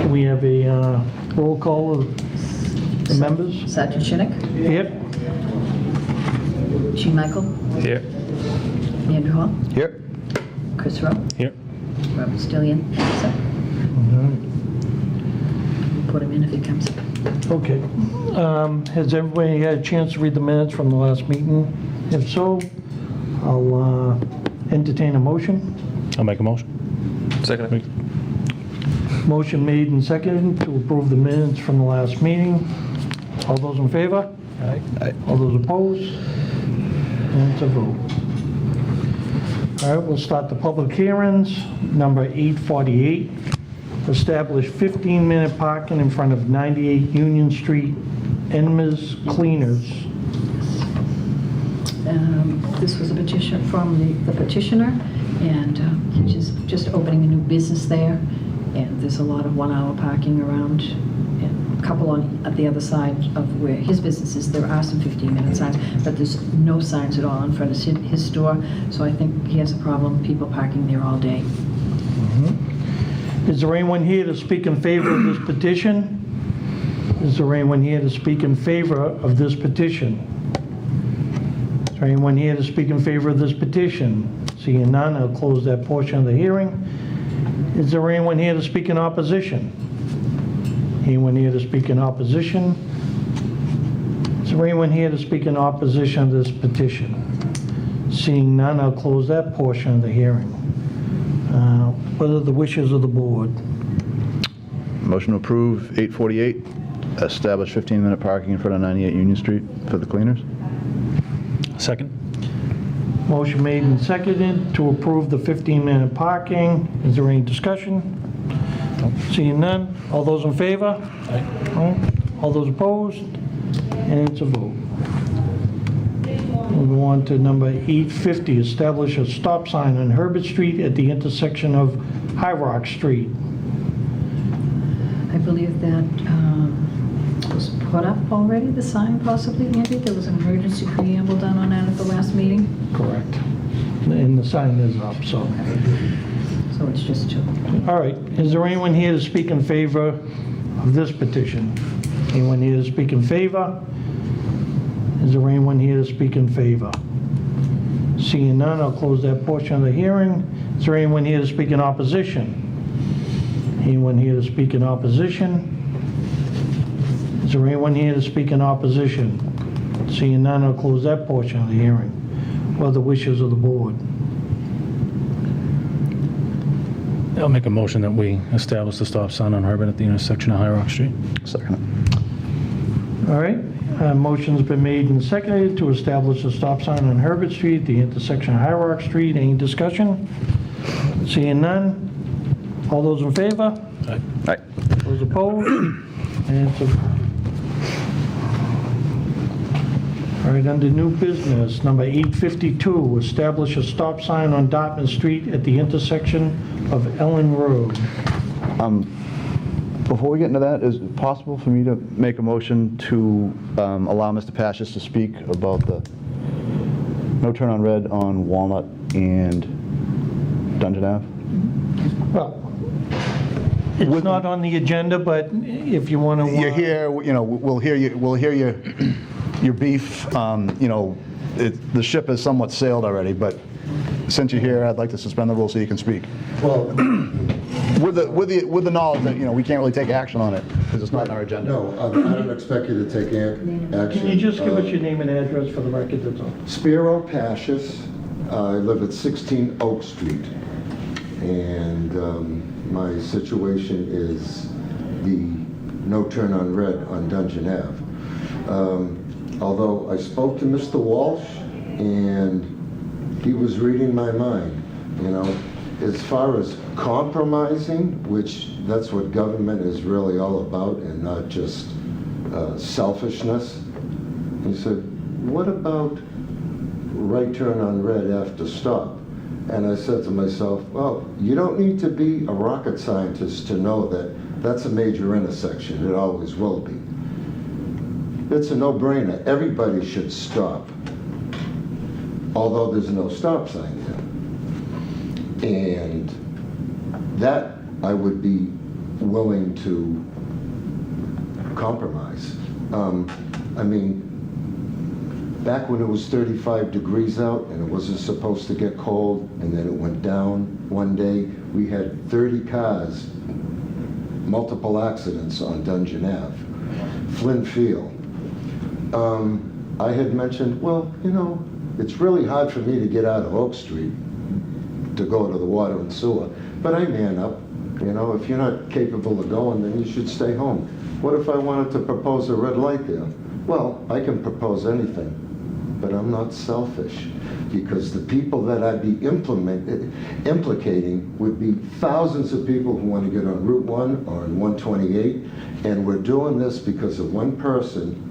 We have a roll call of the members. Sergeant Shinnick, Here. Chief Michael, Here. Andrew Hall, Here. Chris Rowe, Here. Robert Stillian, so we'll put him in if he comes. Okay. Has everybody had a chance to read the minutes from the last meeting? If so, I'll entertain a motion. I'll make a motion. Second. Motion made and seconded to approve the minutes from the last meeting. All those in favor? Aye. Aye. All those opposed? And it's a vote. All right, we'll start the public hearings. Number 848, establish 15-minute parking in front of 98 Union Street, Enma's Cleaners. This was a petition from the petitioner, and he's just opening a new business there, and there's a lot of one-hour parking around, and a couple at the other side of where his business is. There are some 15-minute signs, but there's no signs at all in front of his store, so I think he has a problem with people parking there all day. Is there anyone here to speak in favor of this petition? Is there anyone here to speak in favor of this petition? Is there anyone here to speak in favor of this petition? Seeing none, I'll close that portion of the hearing. Is there anyone here to speak in opposition? Anyone here to speak in opposition? Is there anyone here to speak in opposition to this petition? Seeing none, I'll close that portion of the hearing. What are the wishes of the board? Motion to approve 848, establish 15-minute parking in front of 98 Union Street for the cleaners. Second. Motion made and seconded to approve the 15-minute parking. Is there any discussion? Seeing none. All those in favor? Aye. All those opposed? And it's a vote. We'll go on to number 850, establish a stop sign on Herbert Street at the intersection of High Rock Street. I believe that was put up already, the sign possibly, Andy? There was an emergency preamble done on that at the last meeting? Correct. And the sign is up, so. So it's just two. All right, is there anyone here to speak in favor of this petition? Anyone here to speak in favor? Is there anyone here to speak in favor? Seeing none, I'll close that portion of the hearing. Is there anyone here to speak in opposition? Anyone here to speak in opposition? Is there anyone here to speak in opposition? Seeing none, I'll close that portion of the hearing. What are the wishes of the board? I'll make a motion that we establish the stop sign on Herbert at the intersection of High Rock Street. Second. All right, motion's been made and seconded to establish a stop sign on Herbert Street, the intersection of High Rock Street. Any discussion? Seeing none. All those in favor? Aye. Aye. Those opposed? And it's a... All right, under new business, number 852, establish a stop sign on Dartmouth Street at the intersection of Ellen Road. Before we get into that, is it possible for me to make a motion to allow Mr. Pashis to speak about the no turn on red on Walnut and Dungeon Ave? Well, it's not on the agenda, but if you want to... You're here, you know, we'll hear your beef. You know, the ship has somewhat sailed already, but since you're here, I'd like to suspend the rules so you can speak. Well, With the knowledge that, you know, we can't really take action on it because it's not in our agenda. no, I don't expect you to take action. Can you just give us your name and address for the record, that's all? Spiro Pashis. I live at 16 Oak Street. And my situation is the no turn on red on Dungeon Ave. Although I spoke to Mr. Walsh and he was reading my mind, you know, as far as compromising, which that's what government is really all about and not just selfishness. He said, what about right turn on red after stop? And I said to myself, well, you don't need to be a rocket scientist to know that that's a major intersection. It always will be. It's a no-brainer. Everybody should stop, although there's no stop sign there. And that I would be willing to compromise. I mean, back when it was 35 degrees out and it wasn't supposed to get cold, and then it went down one day, we had 30 cars, multiple accidents on Dungeon Ave. Flynn Field. I had mentioned, well, you know, it's really hard for me to get out of Oak Street to go to the water and sewer, but I man up. You know, if you're not capable of going, then you should stay home. What if I wanted to propose a red light there? Well, I can propose anything, but I'm not selfish, because the people that I'd be implicating would be thousands of people who want to get on Route 1 or on 128, and we're doing this because of one person.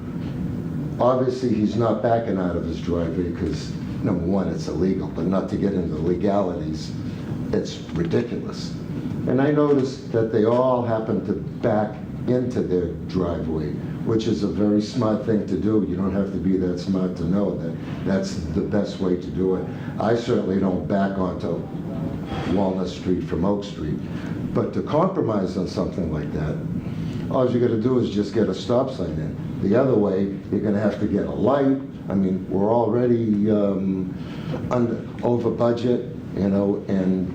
Obviously, he's not backing out of his driveway because, number one, it's illegal, but not to get into the legalities, it's ridiculous. And I noticed that they all happen to back into their driveway, which is a very smart thing to do. You don't have to be that smart to know that that's the best way to do it. I certainly don't back onto Walnut Street from Oak Street. But to compromise on something like that, all you gotta do is just get a stop sign in. The other way, you're gonna have to get a light. I mean, we're already over budget, you know, and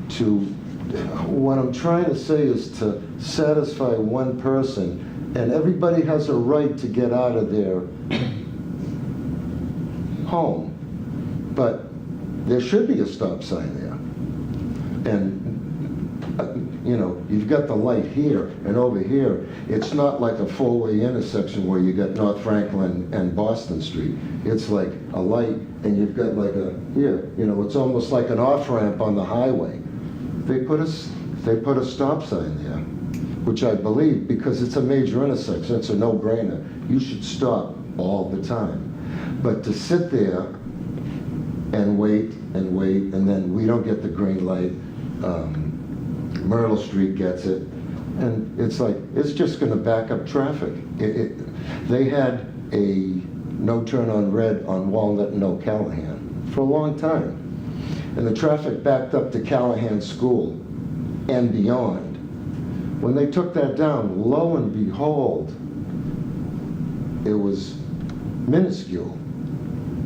what I'm trying to say is to satisfy one person, and everybody has a right to get out of their home, but there should be a stop sign there. And you know, you've got the light here and over here. It's not like a four-way intersection where you got North Franklin and Boston Street. It's like a light, and you've got like here, you know, it's almost like an off-ramp on the highway. They put a stop sign there, which I believe, because it's a major intersection, it's a no-brainer. You should stop all the time. But to sit there and wait, and then we don't get the green light, Myrtle Street gets it, and it's like, it's just gonna back up traffic. They had a no turn on red on Walnut and O'Callahan for a long time. And the traffic backed up to Callahan School and beyond. When they took that down, lo and behold, it was minuscule.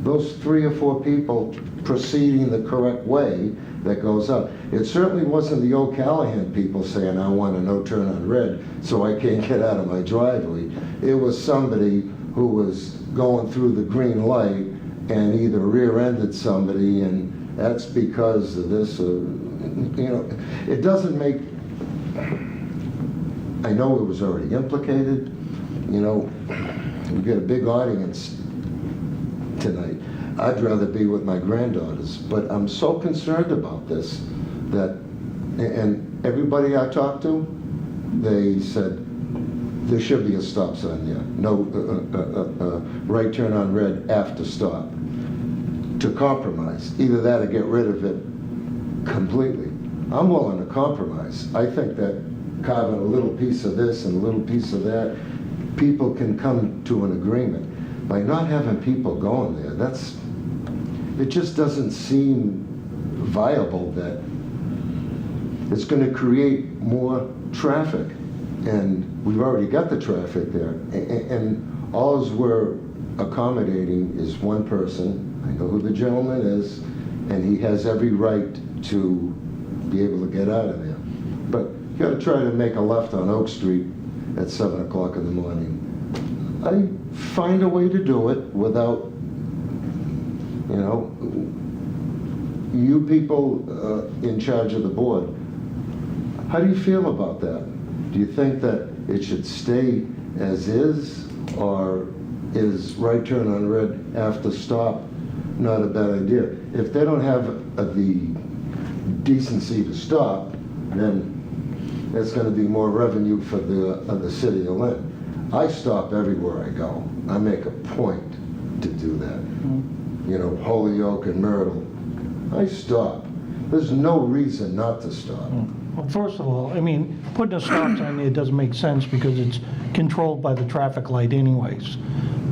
Those 3 or 4 people proceeding the correct way that goes up. It certainly wasn't the O'Callahan people saying, I want a no turn on red so I can't get out of my driveway. It was somebody who was going through the green light and either rear-ended somebody, and that's because of this, you know, it doesn't make, I know it was already implicated, you know, we get a big audience tonight. I'd rather be with my granddaughters, but I'm so concerned about this that, and everybody I talked to, they said, there should be a stop sign there. No, right turn on red after stop. To compromise. Either that or get rid of it completely. I'm willing to compromise. I think that carving a little piece of this and a little piece of that, people can come to an agreement. By not having people going there, it just doesn't seem viable that it's going to create more traffic. And we've already got the traffic there. And all we're accommodating is one person. I know who the gentleman is, and he has every right to be able to get out of there. But you got to try to make a left on Oak Street at 7 o'clock in the morning. I find a way to do it without, you know, you people in charge of the board. How do you feel about that? Do you think that it should stay as is, or is right turn on red after stop not a bad idea? If they don't have the decency to stop, then there's going to be more revenue for the city of Lynn. I stop everywhere I go. I make a point to do that. You know, Holyoke and Myrtle. I stop. There's no reason not to stop. Well, first of all, I mean, putting a stop sign there doesn't make sense because it's controlled by the traffic light anyways.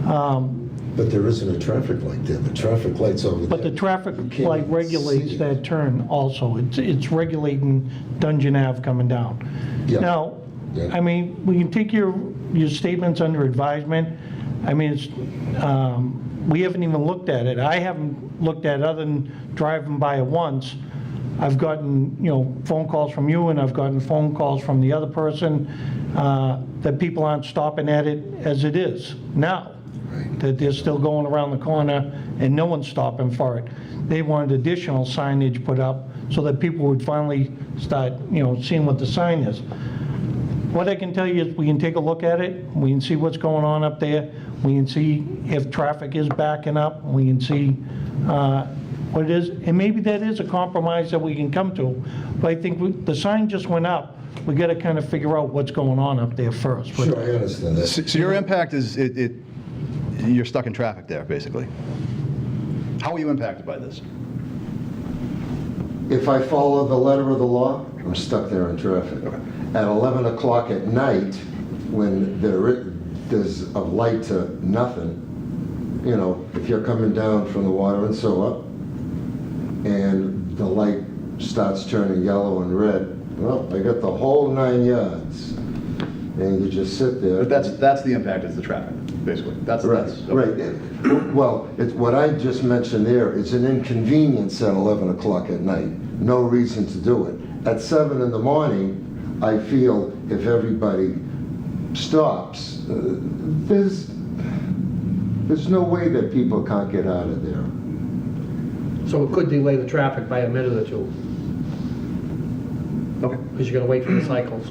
But there isn't a traffic light there. The traffic light's over there. But the traffic You can't light even regulates see it. that turn also. It's regulating Dungeon Ave coming down. Yeah. Now, Yeah. I mean, we can take your statements under advisement. I mean, it's, we haven't even looked at it. I haven't looked at it other than driving by it once. I've gotten, phone calls from you, and I've gotten phone calls from the other person, that people aren't stopping at it as it is now. That they're still going around the corner and no one's stopping for it. They wanted additional signage put up so that people would finally start, seeing what the sign is. What I can tell you is we can take a look at it, we can see what's going on up there, we can see if traffic is backing up, we can see what it is, and maybe that is a compromise that we can come to. But I think the sign just went up, we got to kind of figure out what's going on up there first. But Sure, I understand that. So your impact is, you're stuck in traffic there, basically. How are you impacted by this? If I follow the letter of the law, I'm stuck there in traffic. At 11 o'clock at night, when there's a light to nothing, if you're coming down from the water and so up, and the light starts turning yellow and red, well, I got the whole 9 yards. And you just sit there. But that's the impact, is the traffic, basically. Right. Well, what I just mentioned there, it's an inconvenience at 11 o'clock at night. No reason to do it. At 7 in the morning, I feel if everybody stops, there's no way that people can't get out of there. So it could delay the traffic by a minute or two, Okay. because you're gonna wait for the cycles.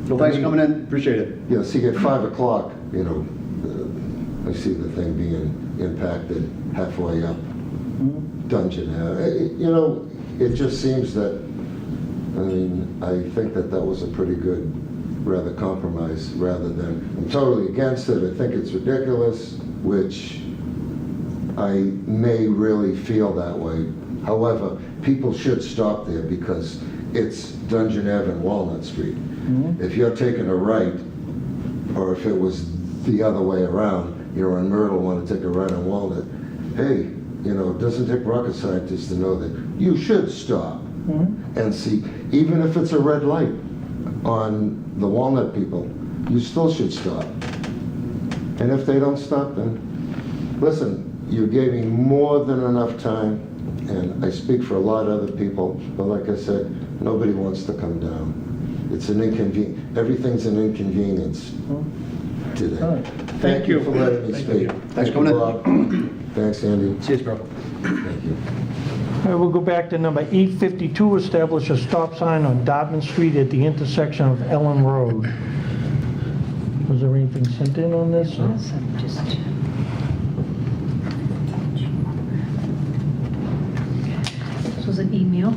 Well, thanks for coming in, appreciate it. See, at 5 o'clock, I see the thing being impacted halfway up Dungeon Ave. It just seems that, I think that was a pretty good, rather compromise, rather than, I'm totally against it, I think it's ridiculous, which I may really feel that way. However, people should stop there because it's Dungeon Ave and Walnut Street. If you're taking a right, or if it was the other way around, you're on Myrtle, want to take a right on Walnut, hey, it doesn't take rocket scientists to know that you should stop. And see, even if it's a red light on the Walnut people, you still should stop. And if they don't stop, then, listen, you gave me more than enough time, and I speak for a lot of other people, but like I said, nobody wants to come down. It's an inconvenience. Everything's an inconvenience today. All right. Thank you for letting me speak. Thanks for coming in. Bob. Thanks, Andy. Cheers, bro. Thank you. All right, we'll go back to number 852, establish a stop sign on Dartmouth Street at the intersection of Ellen Road. Was there anything sent in on this? or- Yes, I'm just... This was an email.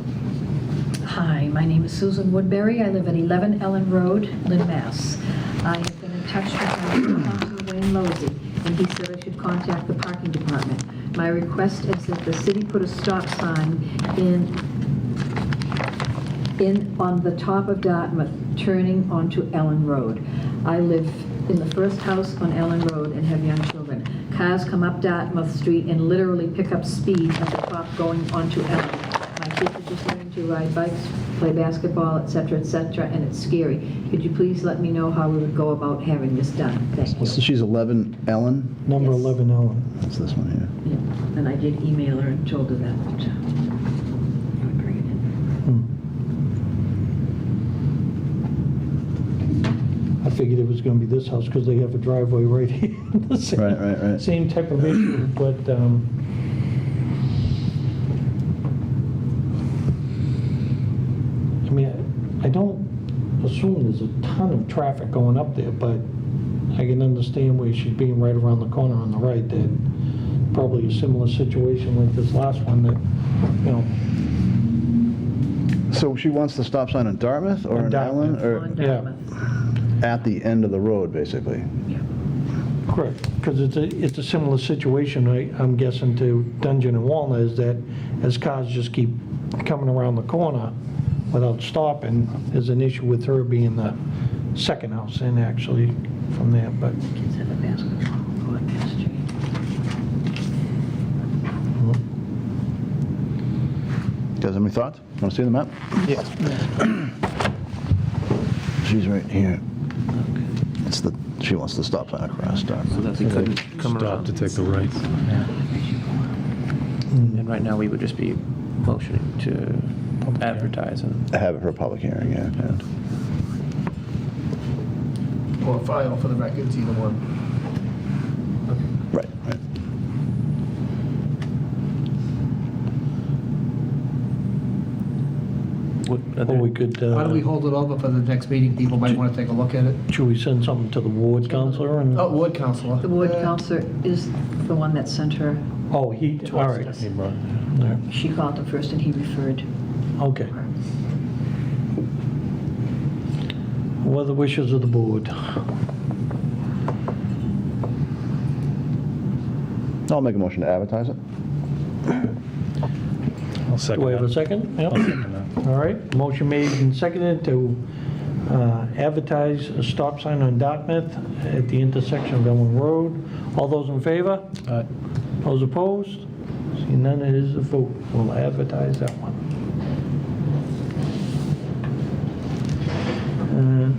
Hi, my name is Susan Woodbury. I live at 11 Ellen Road, Lynn, Mass. I have been in touch with Councilor Wayne Losey, and he said I should contact the parking department. My request is that the city put a stop sign on the top of Dartmouth, turning onto Ellen Road. I live in the first house on Ellen Road and have young children. Cars come up Dartmouth Street and literally pick up speed at the top going onto Ellen. My kids are just learning to ride bikes, play basketball, etc., and it's scary. Could you please let me know how we would go about having this done? Thank you. So she's 11 Ellen? Number Yes. 11, Ellen. That's this one here. Yeah, and I did email her and told her that. I would bring it in. I figured it was going to be this house because they have a driveway right here. The same- Right. Same type of issue, but I don't assume there's a ton of traffic going up there, but I can understand where she's being right around the corner on the right, that probably a similar situation like this last one that, So she wants the stop sign on Dartmouth or On on Ellen? Dartmouth. Or On yeah. Dartmouth. at the end of the road, basically? correct, because it's a similar situation, I'm guessing, to Dungeon and Walnut, is that as cars just keep coming around the corner without stopping, there's an issue with her being the second house in, actually, from there, but... Kids have a basketball court past you. You guys have any thoughts? Want to see the map? Yeah. She's right here. She wants the stop sign across Dartmouth. So that they couldn't come Stop around. to take the right. And right now, we would just be motioning to advertise and I have it for a public hearing, yeah. Or file for the records, either one. Right, right. Or we could, Why don't we hold it over for the next meeting? People might want to take a look at it. should we send something to the ward counselor? And Oh, ward counselor. The ward counselor is the one that sent her. Oh, he, all right. He brought- All right. She called him first and he referred Okay. her. What are the wishes of the board? I'll make a motion to advertise it. I'll second Do I have a that. second? Yep. I'll second that. All right, motion made and seconded to advertise a stop sign on Dartmouth at the intersection of Elm Road. All those in favor? Aye. Those opposed? See none, it is a vote. We'll advertise that one.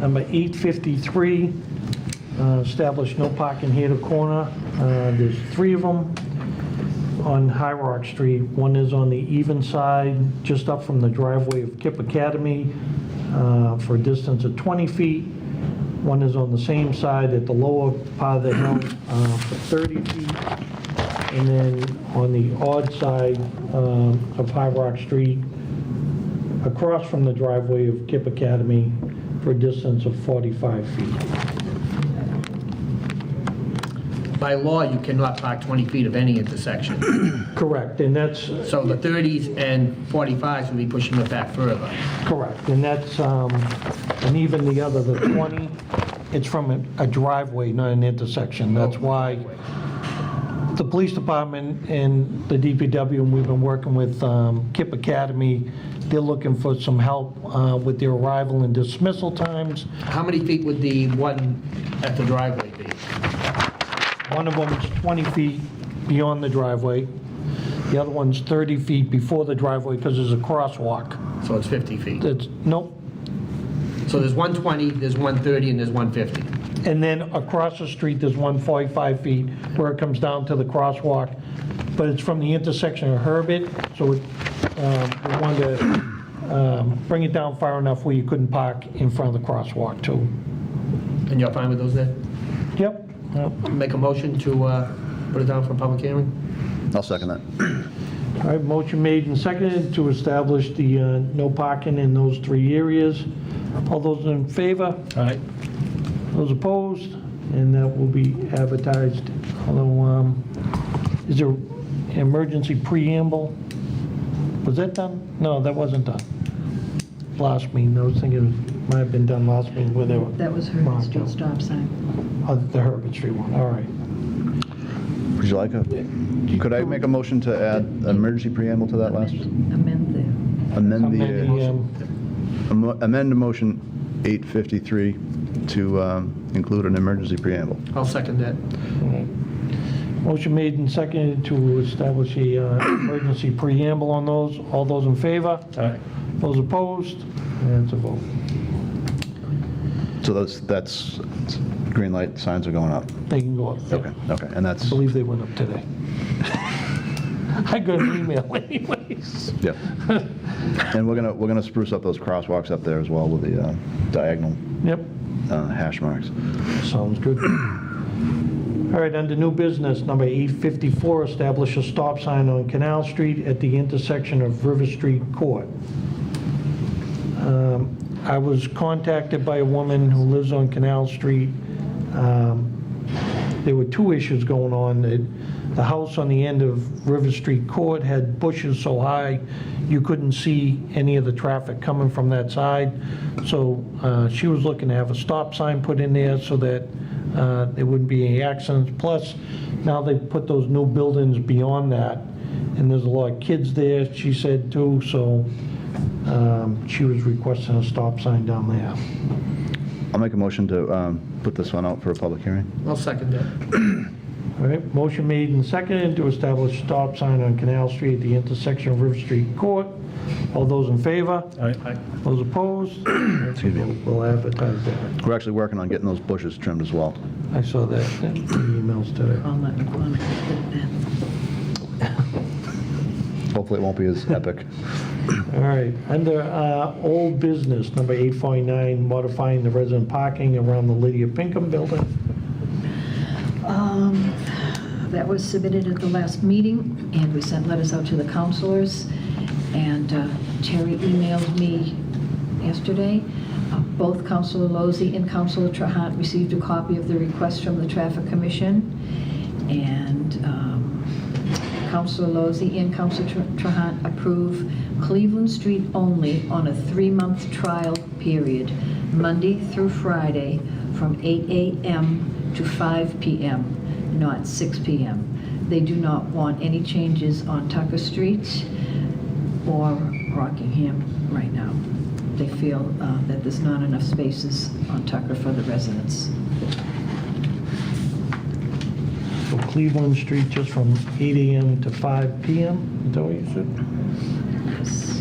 Number 853, establish no parking here to corner. There's 3 of them on High Rock Street. One is on the even side, just up from the driveway of Kip Academy for a distance of 20 feet. One is on the same side at the lower part of the hill for 30 feet. And then on the odd side of High Rock Street, across from the driveway of Kip Academy for a distance of 45 feet. By law, you cannot park 20 feet of any intersection. Correct, and that's, So the 30s and 45s would be pushing it back further. correct, and that's, and even the other, the 20, it's from a driveway, not an intersection. That's why the police department and the DPW, and we've been working with Kip Academy, they're looking for some help with their arrival and dismissal times. How many feet would the one at the driveway be? One of them is 20 feet beyond the driveway. The other one's 30 feet before the driveway because there's a crosswalk. So it's 50 feet. That's, nope. So there's 120, there's 130, and there's 150. And then across the street, there's 145 feet where it comes down to the crosswalk. But it's from the intersection of Herbert, so we wanted to bring it down far enough where you couldn't park in front of the crosswalk too. And you're fine with those then? Yep. Yep. Make a motion to put it down for a public hearing? I'll second that. All right, motion made and seconded to establish the no parking in those 3 areas. All those in favor? Aye. Those opposed? And that will be advertised. Although, is there emergency preamble? Was that done? No, that wasn't done. Last meeting, I was thinking it might have been done last meeting where they were. That was her marked street up. stop sign. Oh, the Herbert Street one, all right. Would you like could I make a motion to add an emergency preamble to that last? Amend the, Amend the motion 853 to include an emergency preamble. I'll second that. Motion made and seconded to establish a emergency preamble on those. All those in favor? Aye. Those opposed? And it's a vote. So that's green light signs are going up. They can go up. Okay, okay, and I that's, believe they went up today. I got an email anyways. yeah. And we're gonna spruce up those crosswalks up there as well with the diagonal Yep, hash marks. sounds good. All right, under new business, number 854, establish a stop sign on Canal Street at the intersection of River Street Court. I was contacted by a woman who lives on Canal Street. There were 2 issues going on. The house on the end of River Street Court had bushes so high you couldn't see any of the traffic coming from that side. So she was looking to have a stop sign put in there so that there wouldn't be any accidents. Plus, now they've put those new buildings beyond that, and there's a lot of kids there, she said too, so she was requesting a stop sign down there. I'll make a motion to put this one out for a public hearing. I'll second that. All right, motion made and seconded to establish a stop sign on Canal Street at the intersection of River Street Court. All those in favor? Aye. Those opposed? Excuse me. We'll advertise that. We're actually working on getting those bushes trimmed as well. I saw that in the emails today. I'll let McCormick get it then. Hopefully it won't be as epic. All right, under old business, number 849, modifying the resident parking around the Lydia Pinkham building. That was submitted at the last meeting, and we sent letters out to the counselors, and Terry emailed me yesterday. Both Councilor Lozey and Councilor Trahan received a copy of the request from the Traffic Commission, and Councilor Lozey and Councilor Trahan approve Cleveland Street only on a 3-month trial period, Monday through Friday, from 8 a.m. to 5 p.m., not 6 p.m. They do not want any changes on Tucker Street or Rockingham right now. They feel that there's not enough spaces on Tucker for the residents. So Cleveland Street just from 8 a.m. to 5 p.m., is that what you said? Yes.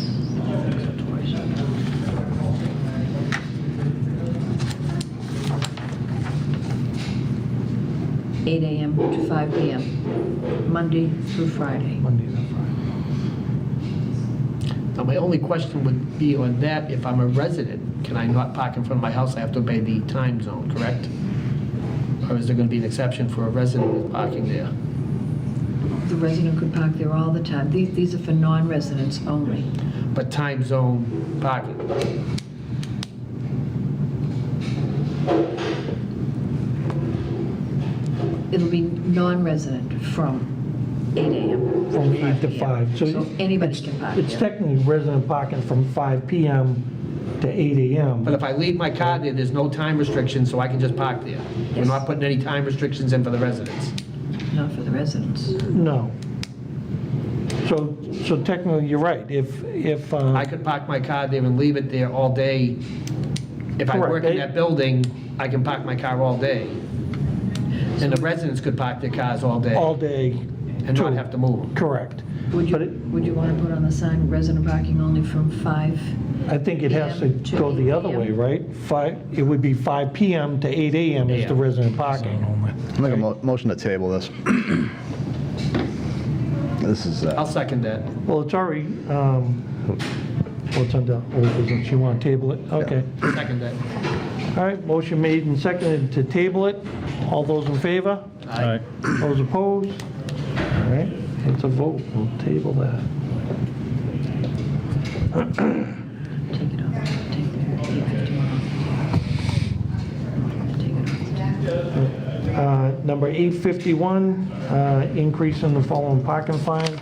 8 a.m. to 5 p.m., Monday through Friday. Monday to Friday. Now, my only question would be on that, if I'm a resident, can I not park in front of my house? I have to obey the time zone, correct? Or is there going to be an exception for a resident with parking there? The resident could park there all the time. These are for non-residents only. But time zone parking? It'll be non-resident from 8 a.m. From 8 to p.m. 5. So anybody it's- can park It's there. technically resident parking from 5 p.m. to 8 a.m. But if I leave my car there, there's no time restriction, so I can just park there? We're Yes. not putting any time restrictions in for the residents? Not for the residents. No. So technically, you're right. If I could park my car there and leave it there all day. If I Correct. work in that building, I can park my car all day. And the residents could park their cars all day all day, and not too. have to move them. Correct. Would But you want to put on the sign, resident parking only from 5? I think it has to PM to go the 8 other PM? way, right? It would be 5 p.m. to 8 a.m. is the Yeah. resident parking. I'll make a motion to table this. This is, I'll second that. Well, it's already, what's under old business? You want to table it? Okay. Second that. All right, motion made and seconded to table it. All those in favor? Aye. Those opposed? All right, it's a vote. We'll table that. Take it off. Take the 851 off. Take it off. Number 851, increase in the following parking fines.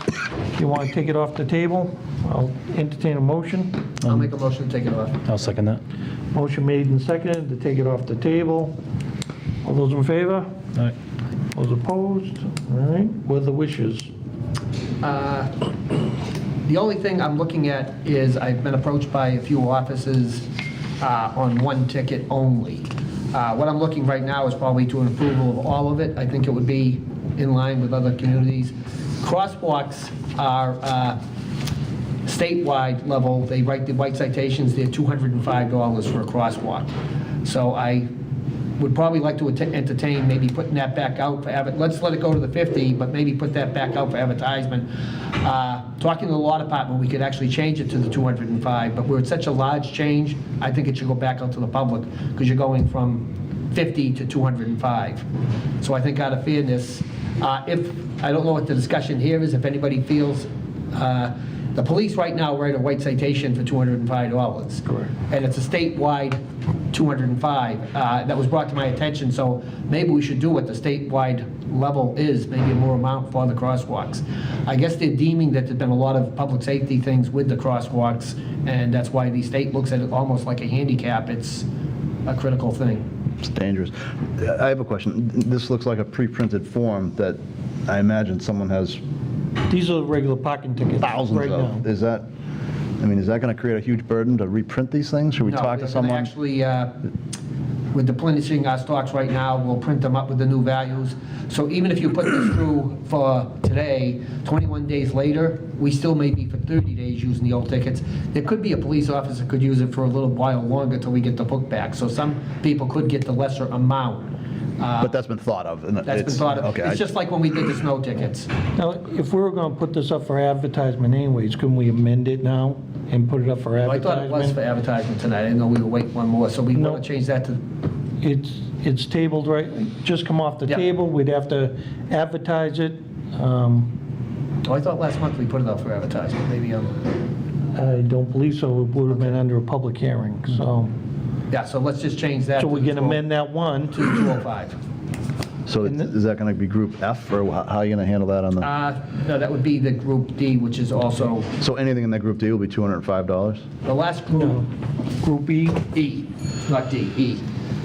You want to take it off the table? I'll entertain a motion. I'll make a motion to take it off. I'll second that. Motion made and seconded to take it off the table. All those in favor? Aye. Those opposed? All right, what are the wishes? The only thing I'm looking at is I've been approached by a few offices on one ticket only. What I'm looking right now is probably to an approval of all of it. I think it would be in line with other communities. Crosswalks are statewide level. They write the white citations, they're $205 for a crosswalk. So I would probably like to entertain maybe putting that back out for let's let it go to the 50, but maybe put that back out for advertisement. Talking to the law department, we could actually change it to the 205, but where it's such a large change, I think it should go back out to the public, because you're going from 50 to 205. So I think out of fairness, I don't know what the discussion here is, if anybody feels, the police right now write a white citation for $205. Correct. And it's a statewide 205. That was brought to my attention, so maybe we should do what the statewide level is, maybe a more amount for the crosswalks. I guess they're deeming that there's been a lot of public safety things with the crosswalks, and that's why the state looks at it almost like a handicap. It's a critical thing. it's dangerous. I have a question. This looks like a pre-printed form that I imagine someone has These are the regular parking tickets thousands right of. now. Is that going to create a huge burden to reprint these things? Should we talk to No, someone? they're going to actually We're replenishing our stocks right now, we'll print them up with the new values. So even if you put this through for today, 21 days later, we still may be for 30 days using the old tickets. There could be a police officer could use it for a little while longer till we get the book back. So some people could get the lesser amount. But that's been thought of. and That's been it's- thought of. Okay. It's just like when we did the snow tickets. Now, if we were going to put this up for advertisement anyways, couldn't we amend it now and put it up for I advertisement? thought it was for advertisement tonight, I didn't know we were waiting one more, so we No. want to change that to, It's tabled, right, just come off the Yeah. table, we'd have to advertise it. oh, I thought last month we put it up for advertisement, maybe, I don't believe so, it would have been under a public hearing, so. yeah, so let's just change that. So we to can amend that one. To 205. So is that going to be Group F, or how are you going to handle that on the? No, that would be the Group D, which is also, So anything in that Group D will be $205? the last No. group, Group E, E, not D, E.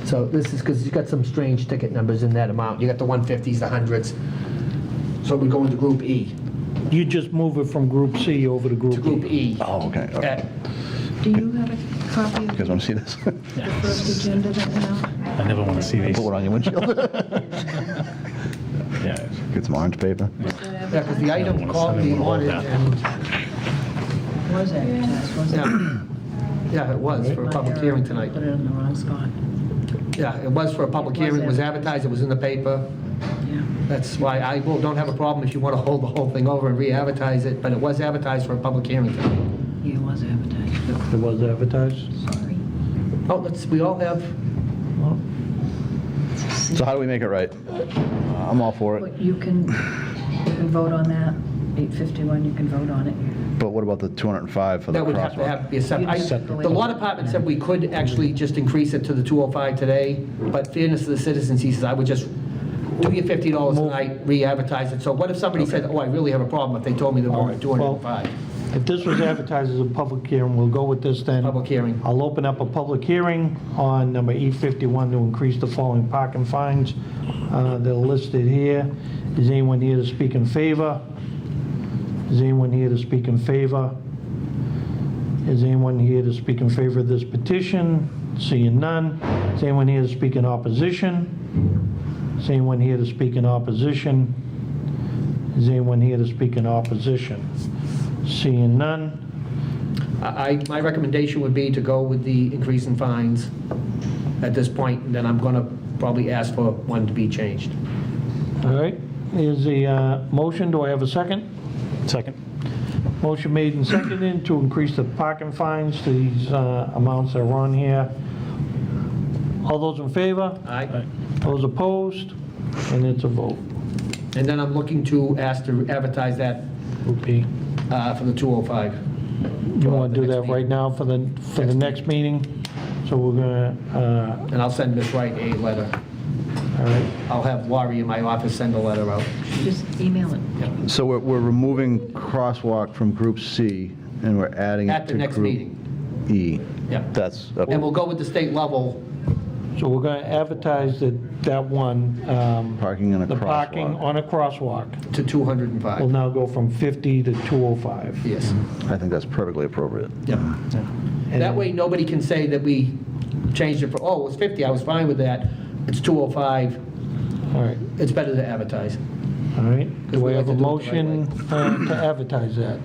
So this is, because you've got some strange ticket numbers in that amount. You got the 150s, the 100s. So we go into Group E, you just move it from Group C over to to Group Group E. E. Oh, okay. Okay. Do you have a copy You of guys want to see this? the first agenda that went out? I never want to see these. Put one on your windshield. Yeah. Get some orange paper. Yeah, because the item called me on it, and, Was advertised, wasn't it? yeah, it was for a public hearing tonight. Put it in the wrong spot. Yeah, it was for a public hearing, it was advertised, it was in the paper. Yeah. That's why I don't have a problem if you want to hold the whole thing over and re-advertise it, but it was advertised for a public hearing tonight. Yeah, it was advertised. It was advertised. Sorry. Oh, we all have, So how do we make it right? I'm all for it. But you can vote on that, 851, you can vote on it. But what about the 205 for the that would have to crosswalk? be a separate. Separate. The law department said we could actually just increase it to the 205 today, but fairness to the citizens, he says, I would just do your $50 tonight, re-advertise it. So what if somebody said, oh, I really have a problem, if they told me they wanted 205? If this was advertised as a public hearing, we'll go with this then. Public hearing. I'll open up a public hearing on number 851 to increase the following parking fines. They're listed here. Is anyone here to speak in favor? Is anyone here to speak in favor? Is anyone here to speak in favor of this petition? Seeing none. Is anyone here to speak in opposition? Is anyone here to speak in opposition? Is anyone here to speak in opposition? Seeing none. My recommendation would be to go with the increase in fines at this point, and then I'm going to probably ask for one to be changed. All right, is the motion, do I have a second? Second. Motion made and seconded to increase the parking fines to these amounts that are on here. All those in favor? Aye. Those opposed? And it's a vote. And then I'm looking to ask to advertise that Group E. for the 205. You want to do that right now for the next meeting? So we're gonna, And I'll send Ms. Wright a letter. all right, I'll have Laurie in my office send a letter out. Just email it. So we're removing crosswalk from Group C, and we're adding it At the to next Group meeting. E. Yeah. That's, okay. And we'll go with the state level. so we're gonna advertise that one, Parking and a the parking crosswalk. on a crosswalk To will 205. now go from 50 to 205. Yes. I think that's perfectly appropriate. Yep. That way, nobody can say that we changed it for, oh, it was 50, I was fine with that. It's 205. All right, It's better to advertise. all right. Because Do we I like have a to do it the right motion to advertise that?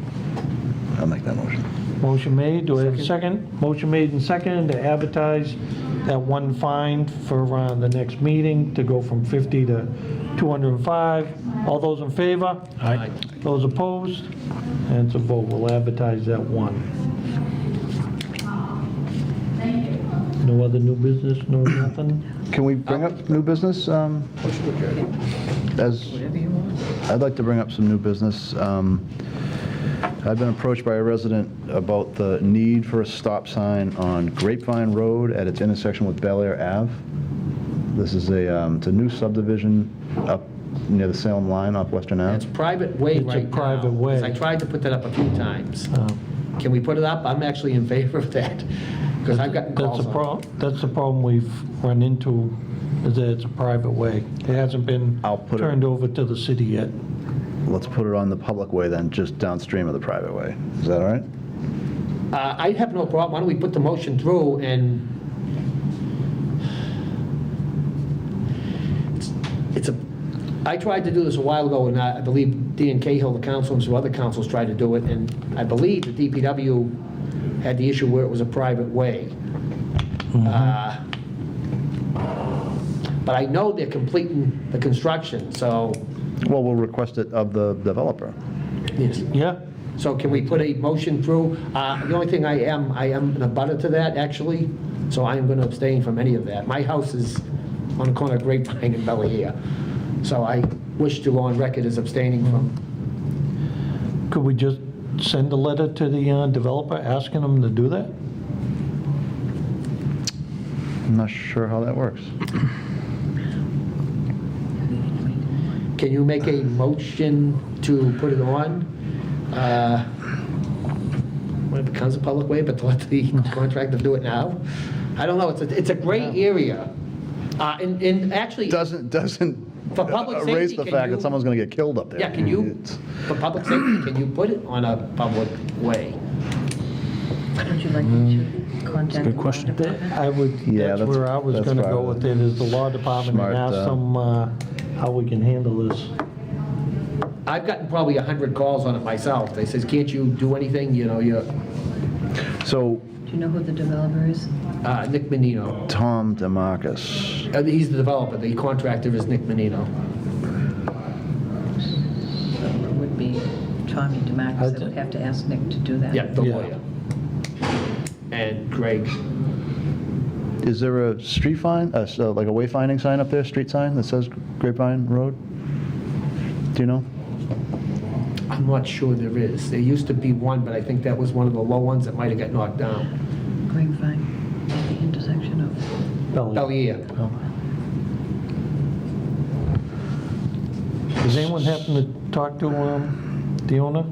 I'll make that motion. Motion made, do I have a second? Motion made and seconded to advertise that one fine for the next meeting to go from 50 to 205. All those in favor? Aye. Those opposed? And it's a vote, we'll advertise that one. No other new business, no nothing? Can we bring up new business? As I'd like to bring up some new business. I've been approached by a resident about the need for a stop sign on Grapevine Road at its intersection with Bel Air Ave. This is it's a new subdivision up near the Salem line off Western It's Ave. private way It's a right now. private way. 'Cause I tried to put that up a few times. Can we put it up? I'm actually in favor of that, because I've gotten calls on it. That's the problem we've run into, is that it's a private way. It hasn't been I'll put it- turned over to the city yet. Let's put it on the public way then, just downstream of the private way. Is that all right? I have no problem. Why don't we put the motion through and I tried to do this a while ago, and I believe Dan Cahill, the council, and some other councils tried to do it, and I believe the DPW had the issue where it was a private way. But I know they're completing the construction, so, Well, we'll request it of the developer. yes. Yeah, So can we put a motion through? The only thing I am in a butter to that, actually, so I am going to abstain from any of that. My house is on the corner of Grapevine and Bellaire, so I wish to go on record as abstaining from. could we just send a letter to the developer asking him to do that? I'm not sure how that works. Can you make a motion to put it on? When it becomes a public way, but to let the contractor do it now? I don't know, it's a gray area. And actually, Doesn't For public erase safety, the can fact you- that someone's going to get killed up there. yeah, can you, for public safety, can you put it on a public way? Would you like me to contact the good law question. department? I would, Yeah, that's that's- where I was that's gonna go probably with it, is the law department, smart, and ask them how we can handle this. I've gotten probably 100 calls on it myself. They says, can't you do anything, you know, you're, So, Do you know who the developer is? Nick Menino. Tom DeMarcus. He's the developer, the contractor is Nick Menino. So it would be Tommy DeMarcus that would have to ask Nick to do that. Yeah, the Yeah. lawyer. And Greg. Is there a street fine, so like a wayfinding sign up there, street sign that says Grapevine Road? Do you know? I'm not sure there is. There used to be one, but I think that was one of the low ones that might have got knocked down. Grapevine, at the intersection of, Bellaire. Oh. Does anyone happen to talk to the owner?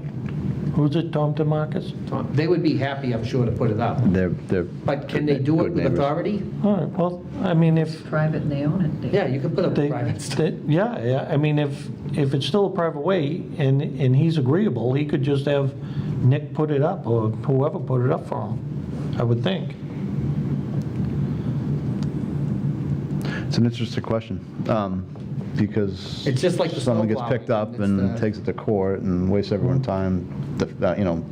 Who's it, Tom DeMarcus? They would be happy, I'm sure, to put it up. They're But can they do it good with neighbors. authority? All right, well, I mean, if private and they own it. They- Yeah, you can put up they, private stuff. yeah, I mean, if it's still a private way and he's agreeable, he could just have Nick put it up, or whoever put it up for him, I would think. It's an interesting question, because It's just like the someone gets snowplowing. picked up It's and the- takes it to court and wastes everyone's time, you know.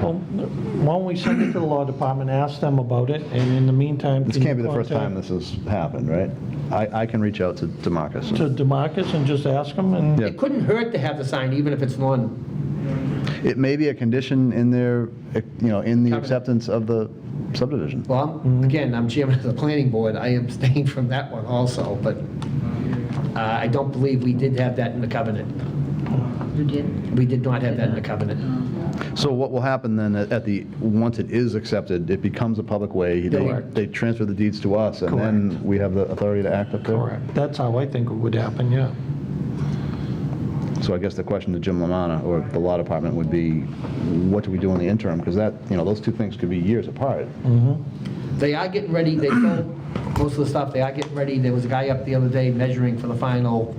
Well, why don't we send it to the law department, ask them about it, and in the meantime... This can can't you be the first time contact- this has happened, right? I can reach out to DeMarcus. To DeMarcus and just ask him, and... Yeah. It couldn't hurt to have the sign, even if it's non, It may be a condition in their, in the Covenant. acceptance of the subdivision. well, again, I'm chairman of the planning board, I abstained from that one also, but I don't believe we did have that in the covenant. You did? We did not have that in the covenant. So what will happen then once it is accepted, it becomes a public way, Correct. they transfer the deeds to us, and then we have the authority to act up there? Correct. That's how I think it would happen, yeah. So I guess the question to Jim Lamana or the law department would be, what do we do in the interim? Because that, those two things could be years apart. They are getting ready, they sold most of the stuff, they are getting ready, there was a guy up the other day measuring for the final,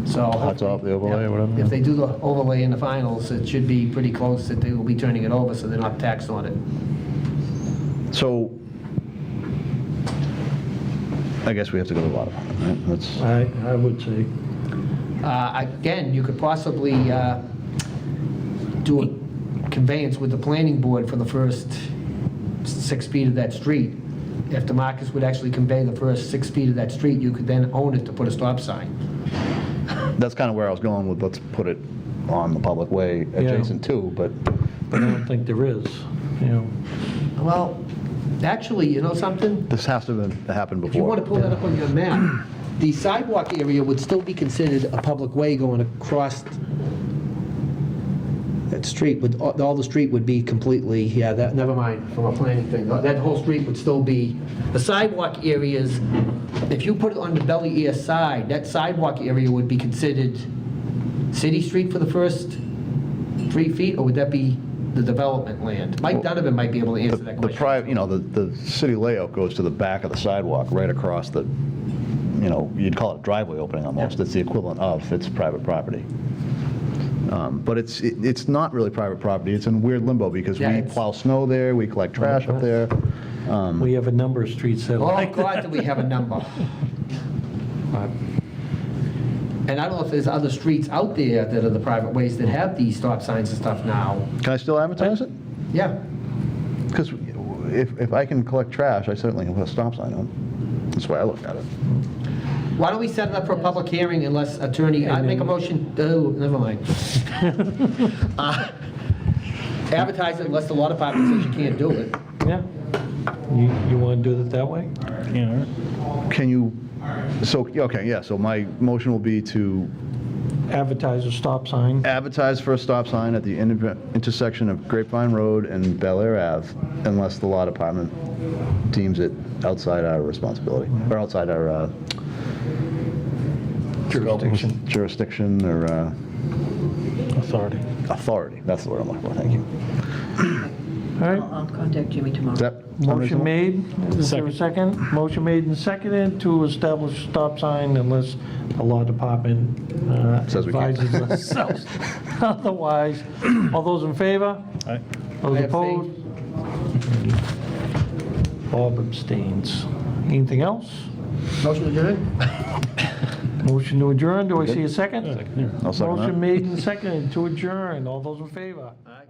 so. That's off the overlay or whatever? If they do the overlay in the finals, it should be pretty close that they will be turning it over, so they're not taxed on it. So I guess we have to go to the law department, right? That's, I would say. Again, you could possibly do a conveyance with the planning board for the first 6 feet of that street. If DeMarcus would actually convey the first 6 feet of that street, you could then own it to put a stop sign. that's kind of where I was going with, let's put it on the public way adjacent to, but But I don't think there is, Well, actually, you know something? this has to have happened before. If you want to pull that up on your map, the sidewalk area would still be considered a public way going across that street. With all the street would be completely, yeah, that, never mind, from a planning thing. That whole street would still be, the sidewalk areas, if you put it on the Bellaire side, that sidewalk area would be considered city street for the first 3 feet, or would that be the development land? Mike Donovan might be able to answer that The question. private, the city layout goes to the back of the sidewalk, right across the, you'd call it a driveway opening almost. It's the equivalent of, it's private property. But it's not really private property. It's in weird limbo because Yeah, we it's- plow snow there, we collect trash up there. We have a number of streets that are Oh, like that. God, do we have a number. And I don't know if there's other streets out there that are the private ways that have these stop signs and stuff now. Can I still advertise it? Yeah. Because if I can collect trash, I certainly can put a stop sign on. That's the way I look at it. Why don't we set it up for a public hearing unless attorney, I make a motion, oh, never mind. Advertise it unless the law department says you can't do it. Yeah. You want to do it that way? Yeah. Can you, so, okay, yeah, so my motion will be to Advertise a stop sign. advertise for a stop sign at the intersection of Grapevine Road and Bel Air Ave unless the law department deems it outside our responsibility, or outside our jurisdiction or Authority. authority. That's the word I'm looking for, thank you. All right. I'll contact Jimmy tomorrow. Is that Motion unreasonable? made. Is there a second? Motion made and seconded to establish a stop sign unless the law department Says we can't. advises us otherwise. All those in favor? Aye. Those I abstain. opposed? Bob abstains. Anything else? Motion adjourned? Motion to adjourn. Do I see a second? I'll second that. Motion made and seconded to adjourn. All those in favor? Aye.